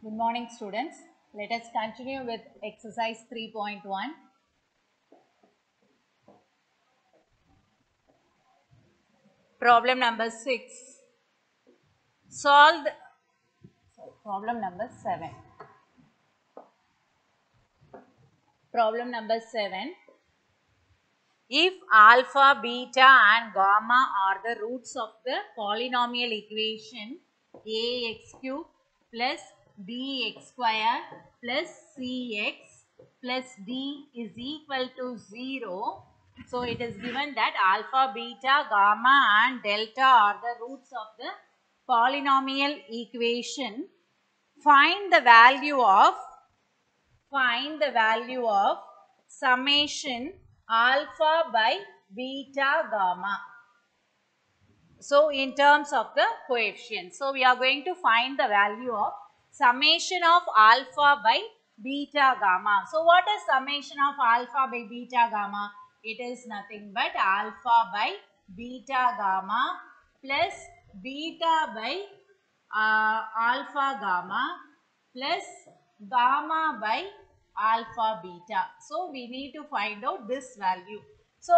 Good morning, students. Let us continue with exercise 3.1. Problem number 6. Solve problem number 7. Problem number 7. If alpha, beta and gamma are the roots of the polynomial equation ax cube plus bx square plus cx plus d is equal to 0. So, it is given that alpha, beta, gamma and delta are the roots of the polynomial equation. Find the value of summation alpha by beta gamma. So, in terms of the coefficient. So, we are going to find the value of summation of alpha by beta gamma. So, what is summation of alpha by beta gamma? It is nothing but alpha by beta gamma plus beta by alpha gamma plus gamma by alpha beta. So, we need to find out this value. So,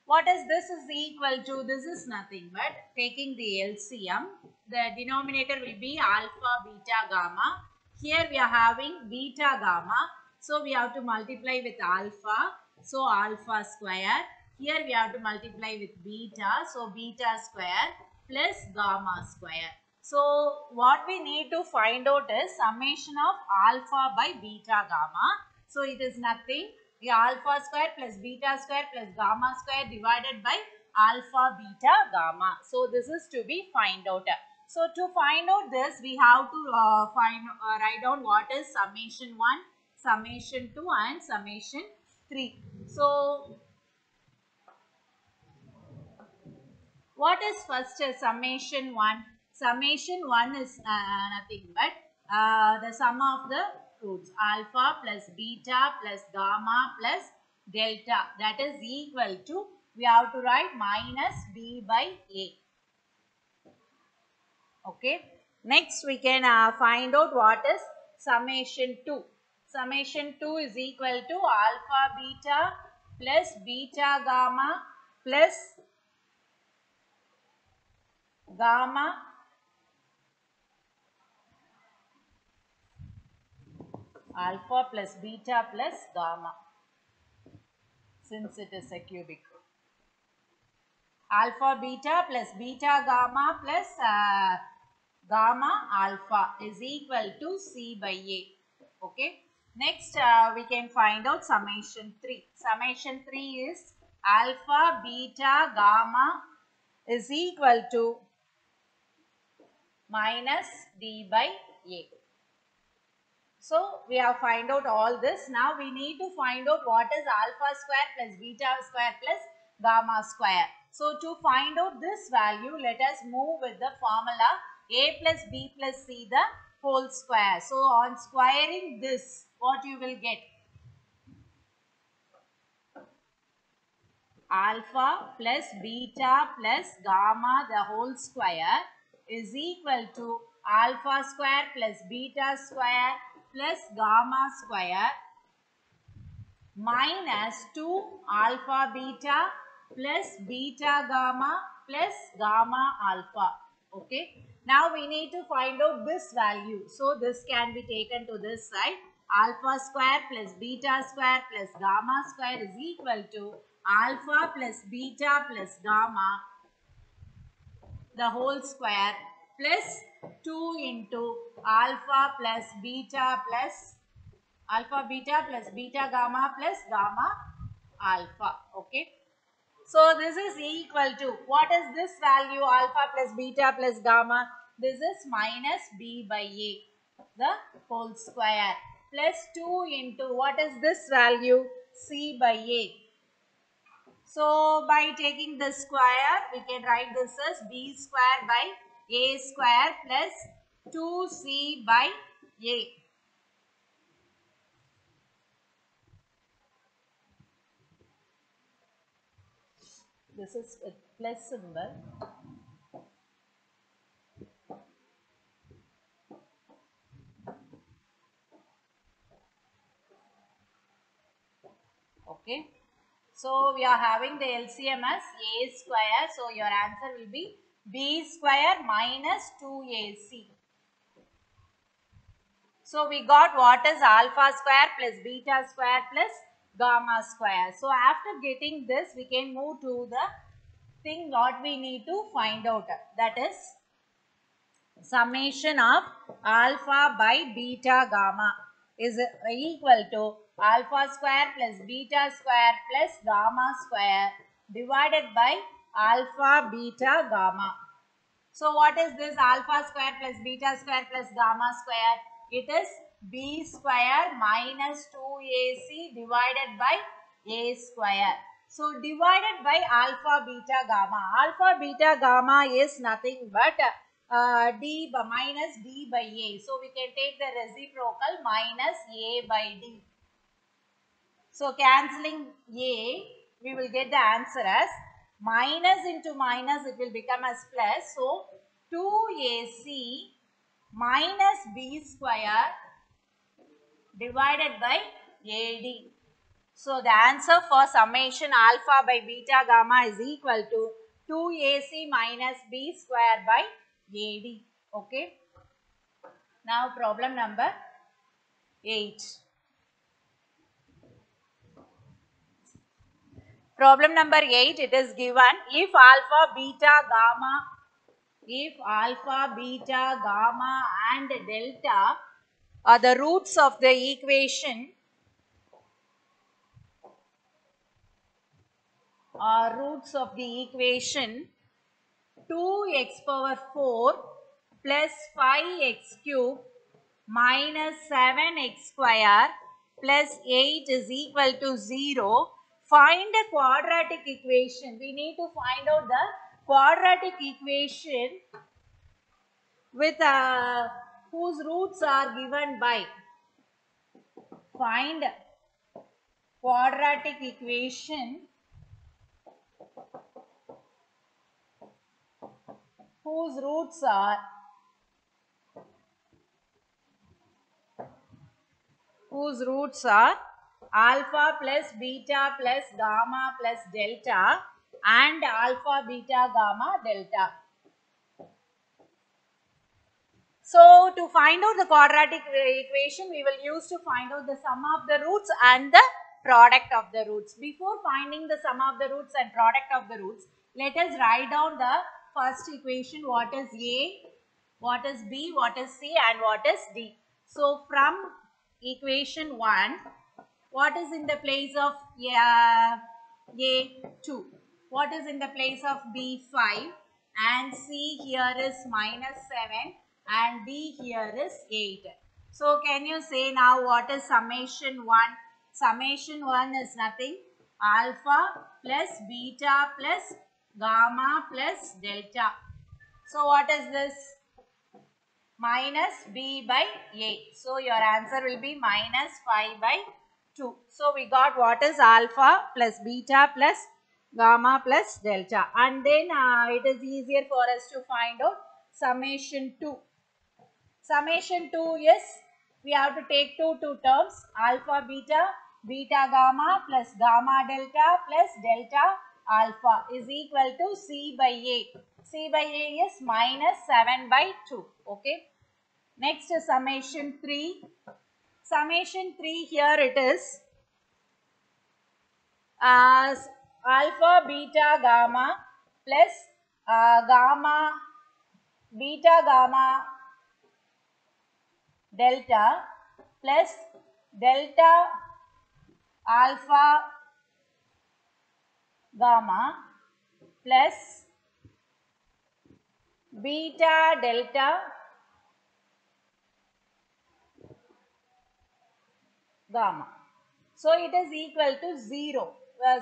what is this is equal to? This is nothing but taking the LCM. The denominator will be alpha, beta, gamma. Here we are having beta, gamma. So, we have to multiply with alpha. So, alpha square. Here we have to multiply with beta. So, beta square plus gamma square. So, what we need to find out is summation of alpha by beta gamma. So, it is nothing. The alpha square plus beta square plus gamma square divided by alpha beta gamma. So, this is to be find out. So, to find out this, we have to write down what is summation 1, summation 2 and summation 3. So, what is first summation 1? Summation 1 is nothing but the sum of the roots alpha plus beta plus gamma plus delta, that is equal to, we have to write minus b by a. Okay. Next we can find out what is summation 2. Summation 2 is equal to alpha beta plus beta gamma plus gamma alpha plus beta plus gamma, since it is a cubic. Alpha beta plus beta gamma plus gamma alpha is equal to C by A. Okay. Next we can find out summation 3. Summation 3 is alpha beta gamma is equal to minus D by A. So, we have find out all this. Now, we need to find out what is alpha square plus beta square plus gamma square. So, to find out this value, let us move with the formula a plus b plus c the whole square. So, on squaring this, what you will get? Alpha plus beta plus gamma the whole square is equal to alpha square plus beta square plus gamma square minus 2 alpha beta plus beta gamma plus gamma alpha. Okay. Now we need to find out this value. So this can be taken to this side. Alpha square plus beta square plus gamma square is equal to alpha plus beta plus gamma the whole square plus 2 into alpha plus beta plus alpha beta plus beta gamma plus gamma alpha. Okay. So, this is equal to, what is this value alpha plus beta plus gamma? This is minus b by a the whole square plus 2 into, what is this value? C by a. So, by taking the square, we can write this as b square by a square plus 2c by a. This is a plus symbol. Okay. So we are having the LCM as a square. So your answer will be b square minus 2ac. So we got what is alpha square plus beta square plus gamma square. So after getting this, we can move to the thing what we need to find out. That is summation of alpha by beta gamma is equal to alpha square plus beta square plus gamma square divided by alpha beta gamma. So what is this alpha square plus beta square plus gamma square? It is b square minus 2ac divided by a square. So divided by alpha beta gamma. Alpha beta gamma is nothing but minus d by a. So we can take the reciprocal minus a by d. So cancelling a, we will get the answer as minus into minus, it will become as plus. So 2ac minus b square divided by ad. So the answer for summation alpha by beta gamma is equal to 2ac minus b square by ad. Okay. Now problem number 8. Problem number 8, it is given if alpha, beta, gamma and delta are the roots of the equation 2x power 4 plus 5x cube minus 7x square plus 8 is equal to 0. Find a quadratic equation. We need to find out the quadratic equation with whose roots are given by. Find quadratic equation whose roots are alpha plus beta plus gamma plus delta and alpha beta gamma delta. So to find out the quadratic equation, we will use to find out the sum of the roots and the product of the roots. Before finding the sum of the roots and product of the roots, let us write down the first equation. What is A, what is B, what is C and what is D. So from equation 1, what is in the place of A 2? What is in the place of B 5? And C here is minus 7 and D here is 8. So can you say now what is summation 1? Summation 1 is nothing. Alpha plus beta plus gamma plus delta. So what is this? Minus b by a. So your answer will be minus 5 by 2. So we got what is alpha plus beta plus gamma plus delta. And then it is easier for us to find out summation 2. Summation 2 is we have to take two terms alpha beta, beta gamma plus gamma delta plus delta alpha is equal to C by A. C by A is minus 7 by 2. Okay. Next is summation 3. Summation 3 here it is as alpha beta gamma plus beta gamma delta plus delta alpha gamma plus beta delta gamma. So it is equal to 0.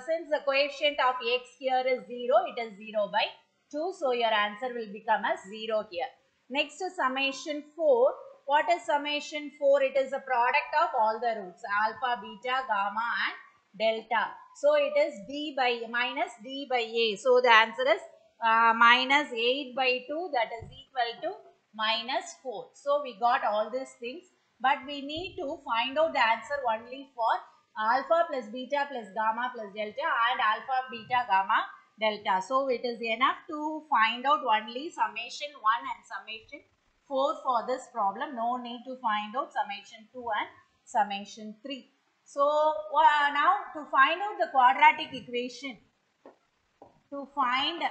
Since the coefficient of x here is 0, it is 0 by 2. So your answer will become as 0 here. Next is summation 4. What is summation 4? It is a product of all the roots alpha, beta, gamma and delta. So it is d by minus d by a. So the answer is minus 8 by 2, that is equal to minus 4. So we got all these things, but we need to find out the answer only for alpha plus beta plus gamma plus delta and alpha, beta, gamma, delta. So it is enough to find out only summation 1 and summation 4 for this problem. No need to find out summation 2 and summation 3. So now to find out the quadratic equation, to find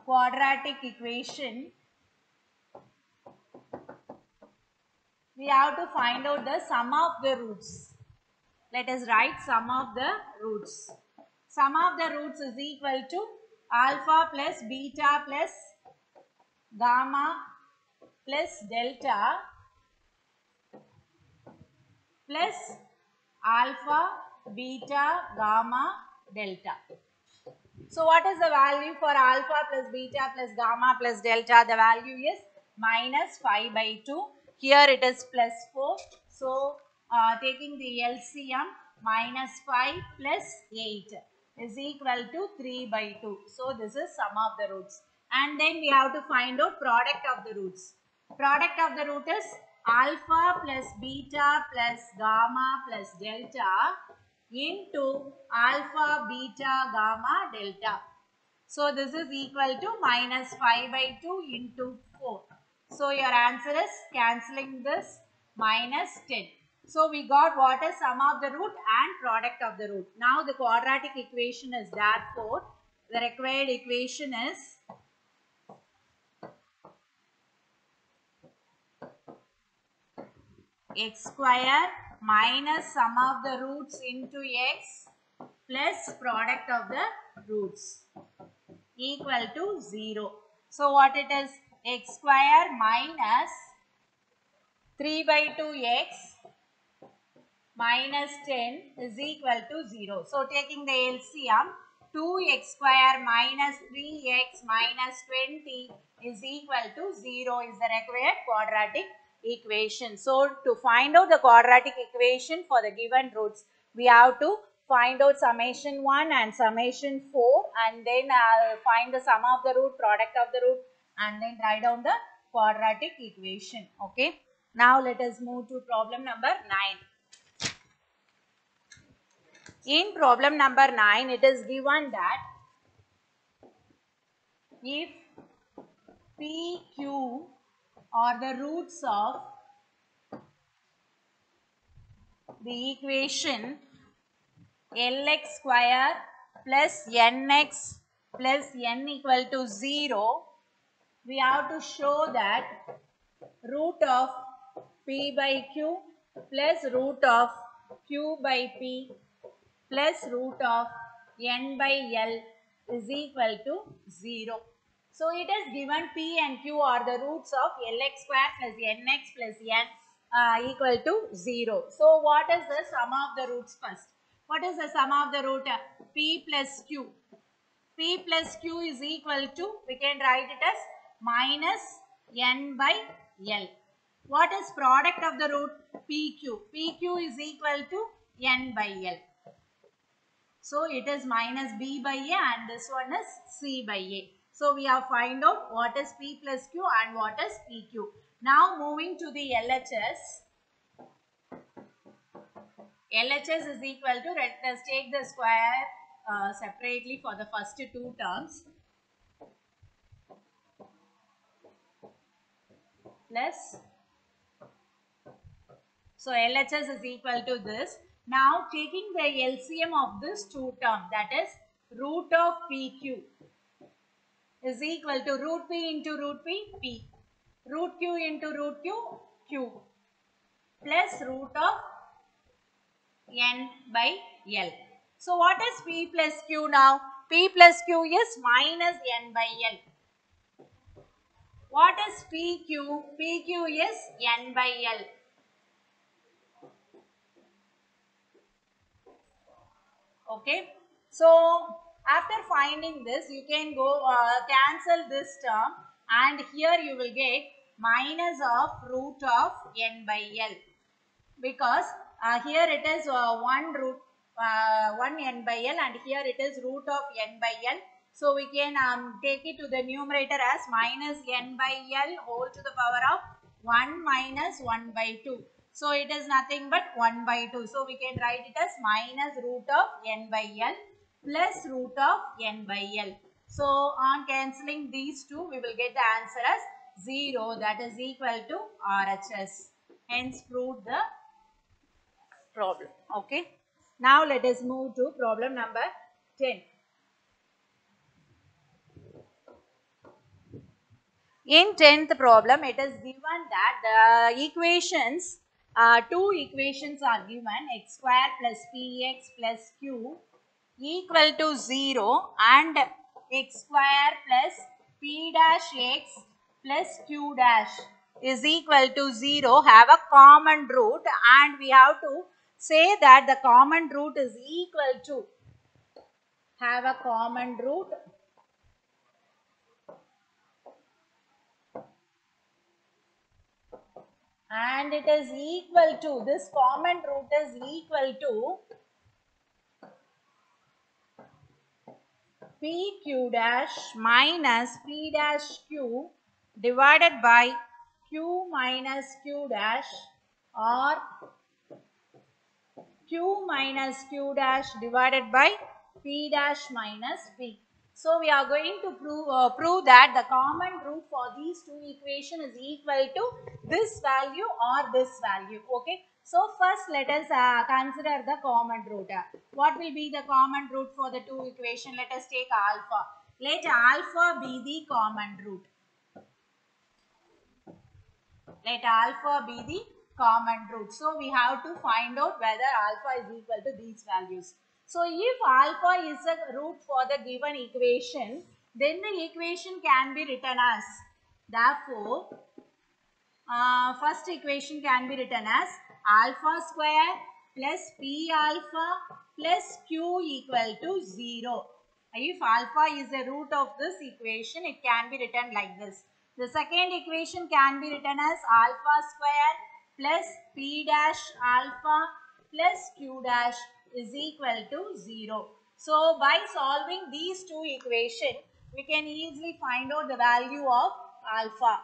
quadratic equation, we have to find out the sum of the roots. Let us write sum of the roots. Sum of the roots is equal to alpha plus beta plus gamma plus delta plus alpha, beta, gamma, delta. So what is the value for alpha plus beta plus gamma plus delta? The value is minus 5 by 2. Here it is plus 4. So taking the LCM, minus 5 plus 8 is equal to 3 by 2. So this is sum of the roots. And then we have to find out product of the roots. Product of the root is alpha plus beta plus gamma plus delta into alpha, beta, gamma, delta. So this is equal to minus 5 by 2 into 4. So your answer is cancelling this minus 10. So we got what is sum of the root and product of the root. Now the quadratic equation is therefore the required equation is x square minus sum of the roots into x plus product of the roots equal to 0. So what it is? X square minus 3 by 2x minus 10 is equal to 0. So taking the LCM, 2x square minus 3x minus 20 is equal to 0 is the required quadratic equation. So to find out the quadratic equation for the given roots, we have to find out summation 1 and summation 4 and then find the sum of the root, product of the root and then write down the quadratic equation. Okay. Now let us move to problem number 9. In problem number 9, it is given that if P, Q are the roots of the equation Lx square plus Nx plus N equal to 0, we have to show that root of P by Q plus root of Q by P plus root of N by L is equal to 0. So it is given P and Q are the roots of Lx square plus Nx plus N equal to 0. So what is the sum of the roots first? What is the sum of the root? P plus Q. P plus Q is equal to, we can write it as minus N by L. What is product of the root? PQ. PQ is equal to N by L. So it is minus B by A and this one is C by A. So we have find out what is P plus Q and what is PQ. Now moving to the LHS. LHS is equal to, let us take the square separately for the first two terms. Plus. So LHS is equal to this. Now taking the LCM of this two term, that is root of PQ is equal to root P into root P, P. Root Q into root Q, Q. Plus root of N by L. So what is P plus Q now? P plus Q is minus N by L. What is PQ? PQ is N by L. Okay. So after finding this, you can go cancel this term and here you will get minus of root of N by L. Because here it is 1 root 1 N by L and here it is root of N by L. So we can take it to the numerator as minus N by L whole to the power of 1 minus 1 by 2. So it is nothing but 1 by 2. So we can write it as minus root of n by L plus root of n by L. So on cancelling these two, we will get the answer as 0, that is equal to RHS. Hence proved the problem. Okay. Now let us move to problem number 10. In 10th problem, it is given that the equations, two equations are given, x square plus px plus q equal to 0 and x square plus p dash x plus q dash is equal to 0 have a common root, and we have to say that the common root is equal to have a common root and it is equal to, this common root is equal to pq dash minus p dash q divided by q minus q dash or q minus q dash divided by p dash minus p. So we are going to prove that the common root for these two equations is equal to this value or this value. Okay. So first let us consider the common root. What will be the common root for the two equations? Let us take alpha. Let alpha be the common root. Let alpha be the common root. So we have to find out whether alpha is equal to these values. So if alpha is a root for the given equation, then the equation can be written as, therefore, first equation can be written as alpha square plus p alpha plus q equal to 0. If alpha is the root of this equation, it can be written like this. The second equation can be written as alpha square plus p dash alpha plus q dash is equal to 0. So by solving these two equations, we can easily find out the value of alpha.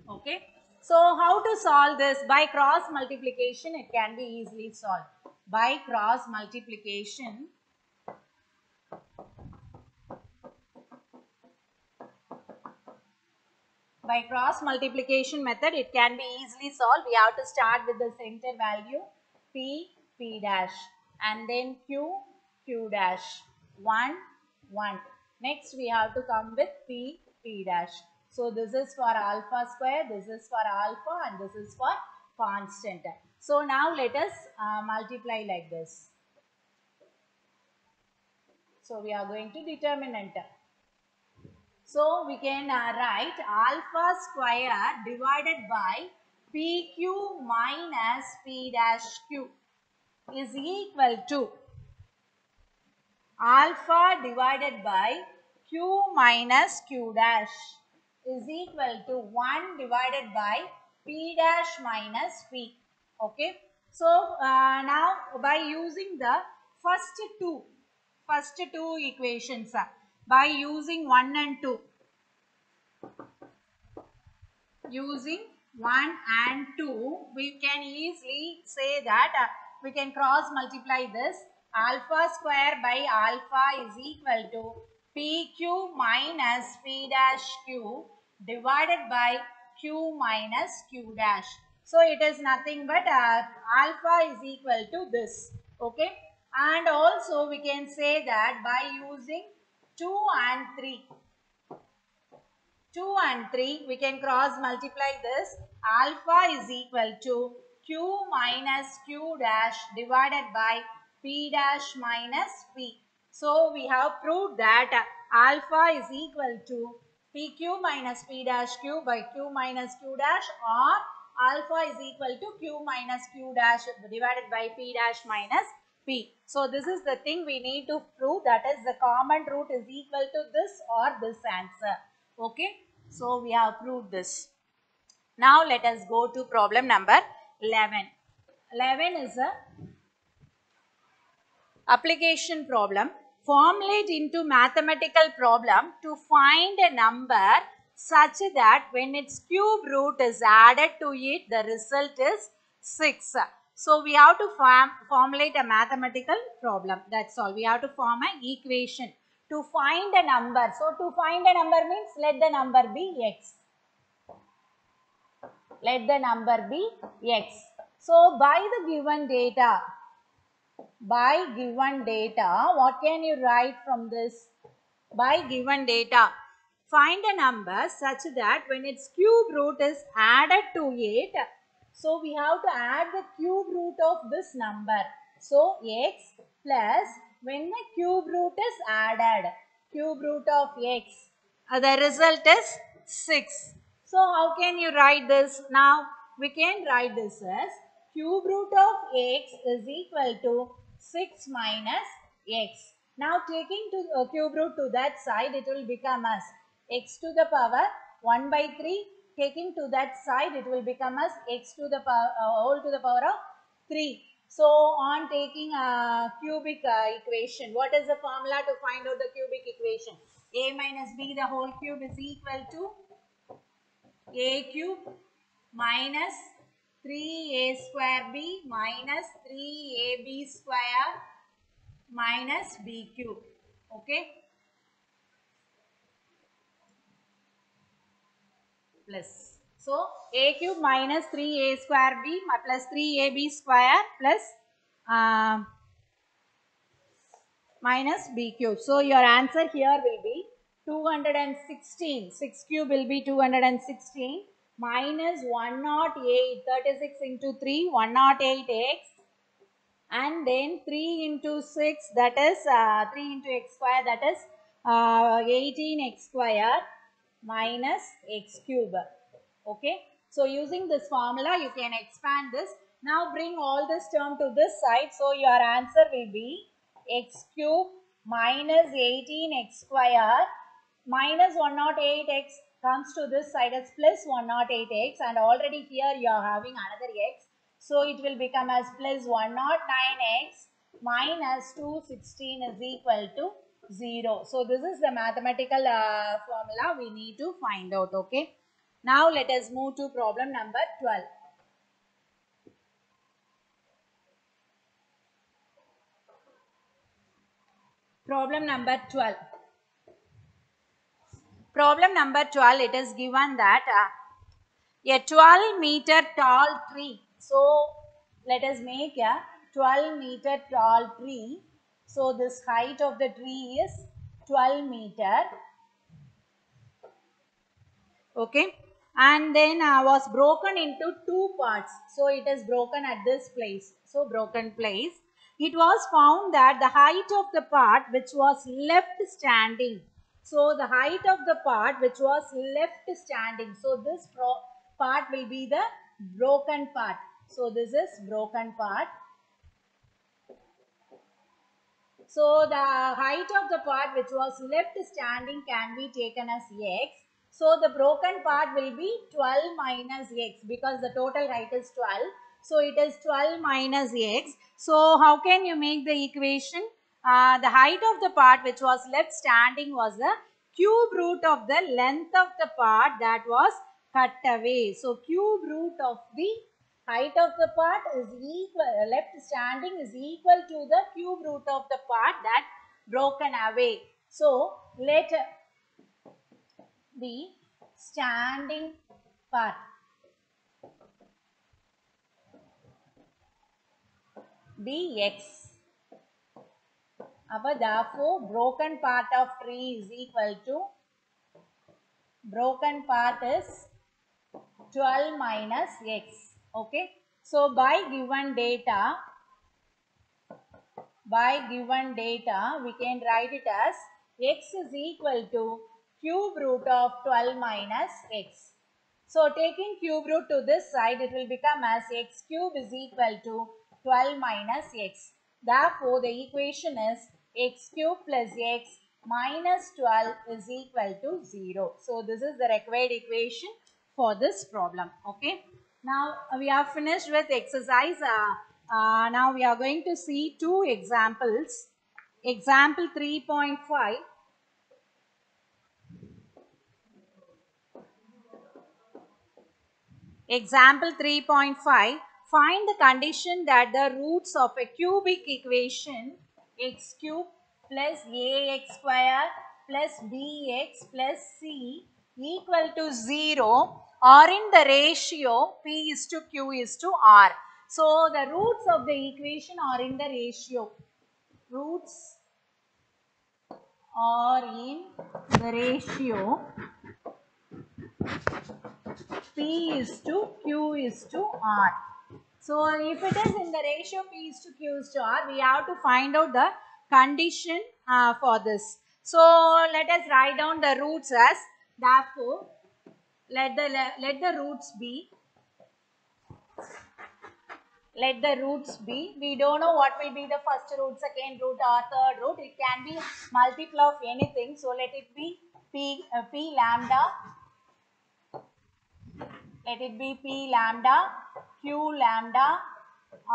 Okay. So how to solve this? By cross multiplication, it can be easily solved. By cross multiplication, method, it can be easily solved. We have to start with the center value p dash, and then q dash, 1 1. Next we have to come with p dash. So this is for alpha square, this is for alpha, and this is for constant. So now let us multiply like this. So we are going to determinant. So we can write alpha square divided by pq minus p dash q is equal to alpha divided by q minus q dash is equal to 1 divided by p dash minus p. Okay. So now by using the first two equations, by using 1 and 2, using 1 and 2, we can easily say that we can cross multiply this. Alpha square by alpha is equal to pq minus p dash q divided by q minus q dash. So it is nothing but alpha is equal to this. Okay. And also we can say that by using 2 and 3, 2 and 3, we can cross multiply this. Alpha is equal to q minus q dash divided by p dash minus p. So we have proved that alpha is equal to pq minus p dash q by q minus q dash, or alpha is equal to q minus q dash divided by p dash minus p. So this is the thing we need to prove, that is the common root is equal to this or this answer. Okay. So we have proved this. Now let us go to problem number 11. 11 is a Application problem. Formulate into mathematical problem to find a number such that when its cube root is added to it, the result is 6. So we have to formulate a mathematical problem. That's all. We have to form an equation to find a number. So to find a number means let the number be x. Let the number be x. So by the given data, what can you write from this? By given data, find a number such that when its cube root is added to it, so we have to add the cube root of this number. So x plus, when the cube root is added, cube root of x, the result is 6. So how can you write this? Now we can write this as cube root of x is equal to 6 minus x. Now taking to cube root to that side, it will become as x to the power 1 by 3. Taking to that side, it will become as x to the power whole to the power of 3. So on taking a cubic equation, what is the formula to find out the cubic equation? A minus b the whole cube is equal to a cube minus 3a square b minus 3ab square minus b cube. Okay, plus, so a cube minus 3a square b plus 3ab square plus minus b cube. So your answer here will be 216. 6 cube will be 216 minus 108. 36 into 3, 108x, and then 3 into 6, that is 3 into x square, that is 18x square minus x cube. Okay, so using this formula you can expand this. Now bring all this term to this side, so your answer will be x cube minus 18x square minus 108x comes to this side as plus 108x, and already here you are having another x. So it will become as plus 109x minus 216 is equal to 0. So this is the mathematical formula we need to find out. Okay. Now let us move to problem number 12. Problem number 12. Problem number 12, it is given that a 12-meter tall tree. So let us make a 12-meter tall tree. So this height of the tree is 12 meter. Okay. And then was broken into two parts. So it is broken at this place. So broken place. It was found that the height of the part which was left standing. So the height of the part which was left standing. So this part will be the broken part. So this is broken part. So the height of the part which was left standing can be taken as x. So the broken part will be 12 minus x, because the total height is 12. So it is 12 minus x. So how can you make the equation? The height of the part which was left standing was the cube root of the length of the part that was cut away. So cube root of the height of the part is equal, left standing is equal to the cube root of the part that broken away. So let the standing part be x. Therefore, broken part of tree is equal to, broken part is 12 minus x. Okay. So by given data, we can write it as x is equal to cube root of 12 minus x. So taking cube root to this side, it will become as x cube is equal to 12 minus x. Therefore, the equation is x cube plus x minus 12 is equal to 0. So this is the required equation for this problem. Okay. Now we are finished with exercise Now we are going to see two examples. Example 3.5. Example 3.5. Find the condition that the roots of a cubic equation x cube plus ax square plus bx plus c equal to 0 are in the ratio p is to q is to r. So the roots of the equation are in the ratio. Roots are in the ratio P is to Q is to R. So if it is in the ratio P is to Q is to R, we have to find out the condition for this. So let us write down the roots as, therefore let the roots be. Let the roots be. We don't know what will be the first root, second root or third root. It can be multiple of anything. So let it be P lambda. Let it be P lambda, Q lambda,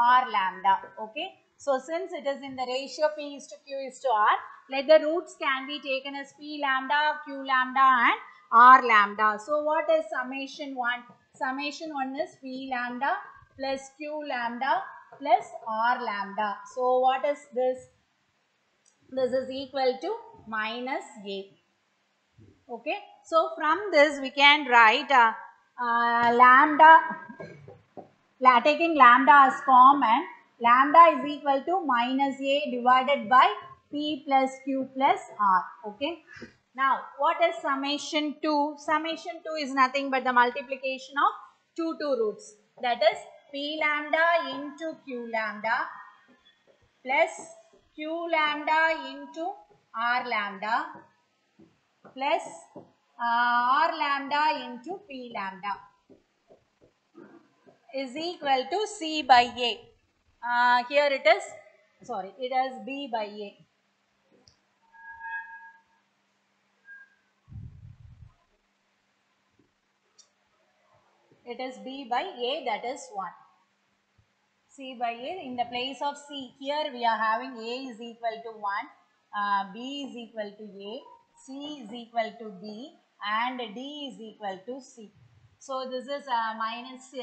R lambda. Okay. So since it is in the ratio P is to Q is to R, let the roots can be taken as P lambda, Q lambda and R lambda. So what is summation 1? Summation 1 is P lambda plus Q lambda plus R lambda. So what is this? This is equal to minus A. Okay. So from this we can write lambda, taking lambda as common, lambda is equal to minus A divided by P plus Q plus R. Okay. Now, what is summation 2? Summation 2 is nothing but the multiplication of two roots. That is P lambda into Q lambda plus Q lambda into R lambda plus R lambda into P lambda is equal to C by A. Here it is, sorry, it is B by A. It is B by A, that is 1. C by A in the place of C. Here we are having A is equal to 1, B is equal to A, C is equal to B and D is equal to C. So this is minus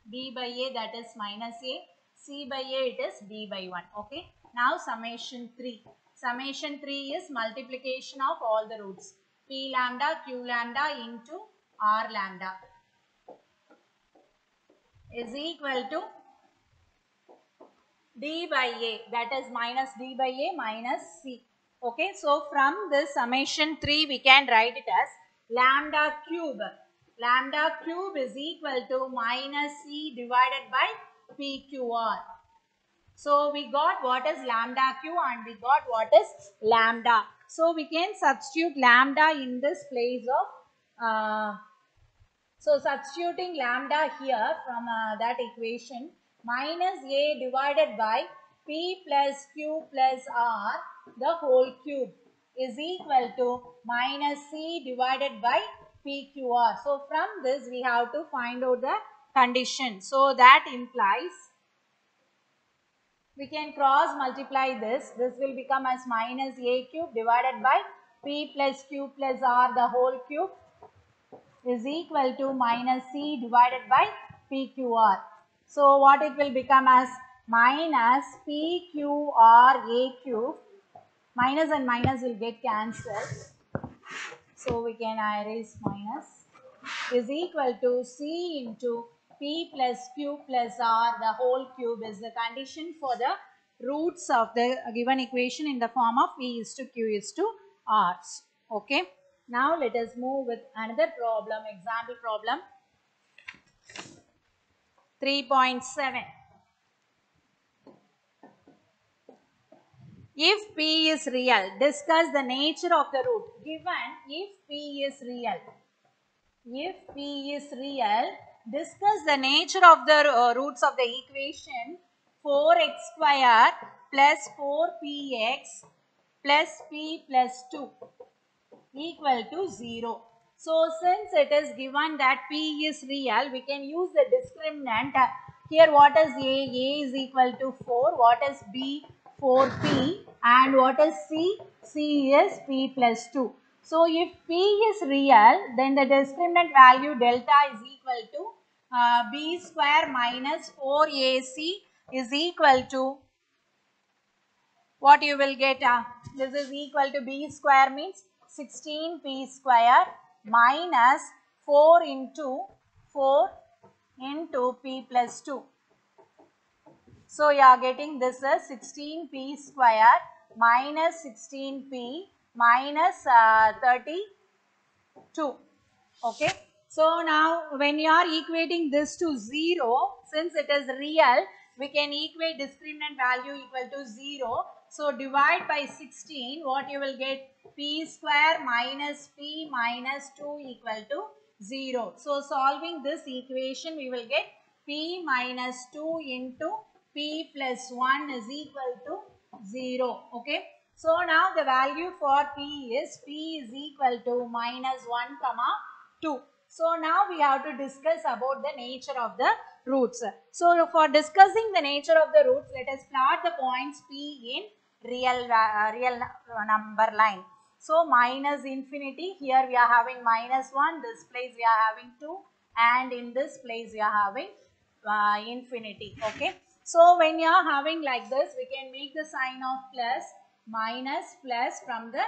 B by A, that is minus A. C by A, it is B by 1. Okay. Now summation 3. Summation 3 is multiplication of all the roots. P lambda, Q lambda into R lambda is equal to D by A, that is minus D by A minus C. Okay, so from this summation 3 we can write it as lambda cube. Lambda cube is equal to minus C divided by PQR. So we got what is lambda q and we got what is lambda. So we can substitute lambda in this place of so substituting lambda here from that equation, minus A divided by P plus Q plus R the whole cube is equal to minus C divided by PQR. So from this we have to find out the condition. So that implies we can cross multiply this. This will become as minus A cube divided by P plus Q plus R the whole cube is equal to minus C divided by PQR. So what it will become as minus PQR A cube, minus and minus will get cancelled. So we can erase minus, is equal to C into P plus Q plus R the whole cube is the condition for the roots of the given equation in the form of P is to Q is to R. Okay. Now let us move with another problem, example problem 3.7. If P is real, discuss the nature of the root. Given if P is real, discuss the nature of the roots of the equation 4x square plus 4px plus p plus 2 equal to 0. So since it is given that P is real, we can use the discriminant Here what is A? A is equal to 4. What is B? 4P. And what is C? C is P plus 2. So if P is real, then the discriminant value delta is equal to B square minus 4AC is equal to what you will get. This is equal to B square means 16P square minus 4 into 4 into P plus 2. So you are getting this as 16P square minus 16P minus 32. Okay. So now when you are equating this to 0, since it is real, we can equate discriminant value equal to 0. So divide by 16, what you will get? P square minus P minus 2 equal to 0. So solving this equation, we will get P minus 2 into P plus 1 is equal to 0. Okay. So now the value for P is equal to minus 1 comma 2. So now we have to discuss about the nature of the roots. So for discussing the nature of the roots, let us plot the points P in real number line. So minus infinity, here we are having minus 1, this place we are having 2, and in this place we are having infinity. Okay. So when you are having like this, we can make the sign of plus, minus, plus from the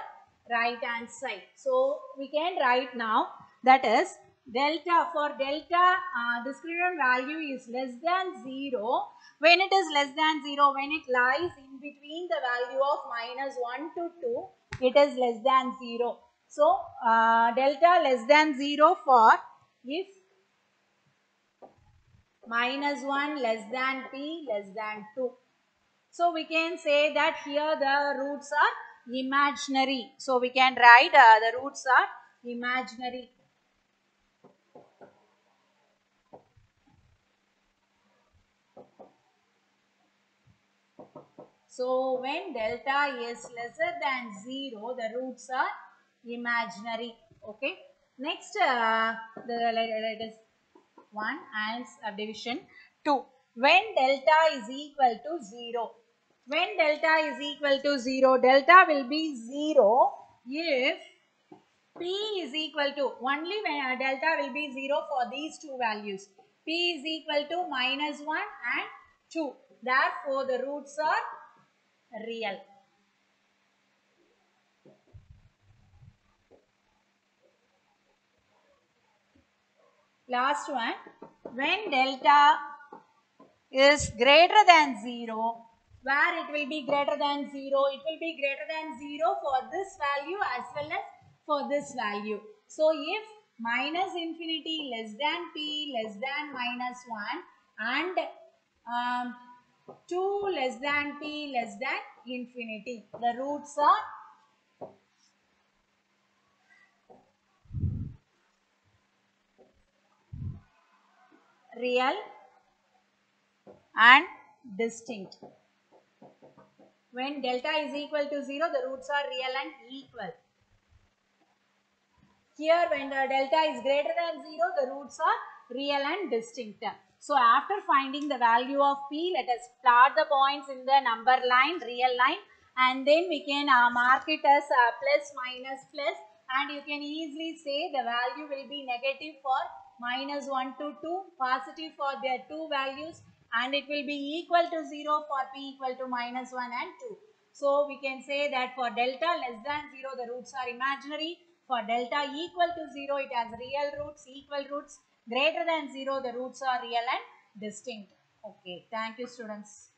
right hand side. So we can write now, that is delta. For delta, discriminant value is less than 0. When it is less than 0, when it lies in between the value of minus 1 to 2, it is less than 0. So delta less than 0 for if minus 1 less than P less than 2. So we can say that here the roots are imaginary. So we can write the roots are imaginary. So when delta is lesser than 0, the roots are imaginary. Okay. Next, let us 1 and subdivision 2. When delta is equal to 0. When delta is equal to 0, delta will be 0 if P is equal to, only when delta will be 0 for these two values. P is equal to minus 1 and 2. Therefore, the roots are real. Last one, when delta is greater than 0, where it will be greater than 0, it will be greater than 0 for this value as well as for this value. So if minus infinity less than P less than minus 1 and 2 less than P less than infinity, the roots are real and distinct. When delta is equal to 0, the roots are real and equal. Here when the delta is greater than 0, the roots are real and distinct. So after finding the value of P, let us plot the points in the number line, real line, and then we can mark it as plus, minus, plus, and you can easily say the value will be negative for minus 1 to 2, positive for their two values, and it will be equal to 0 for P equal to minus 1 and 2. So we can say that for delta less than 0, the roots are imaginary. For delta equal to 0, it has real roots, equal roots. Greater than 0, the roots are real and distinct. Okay, thank you students.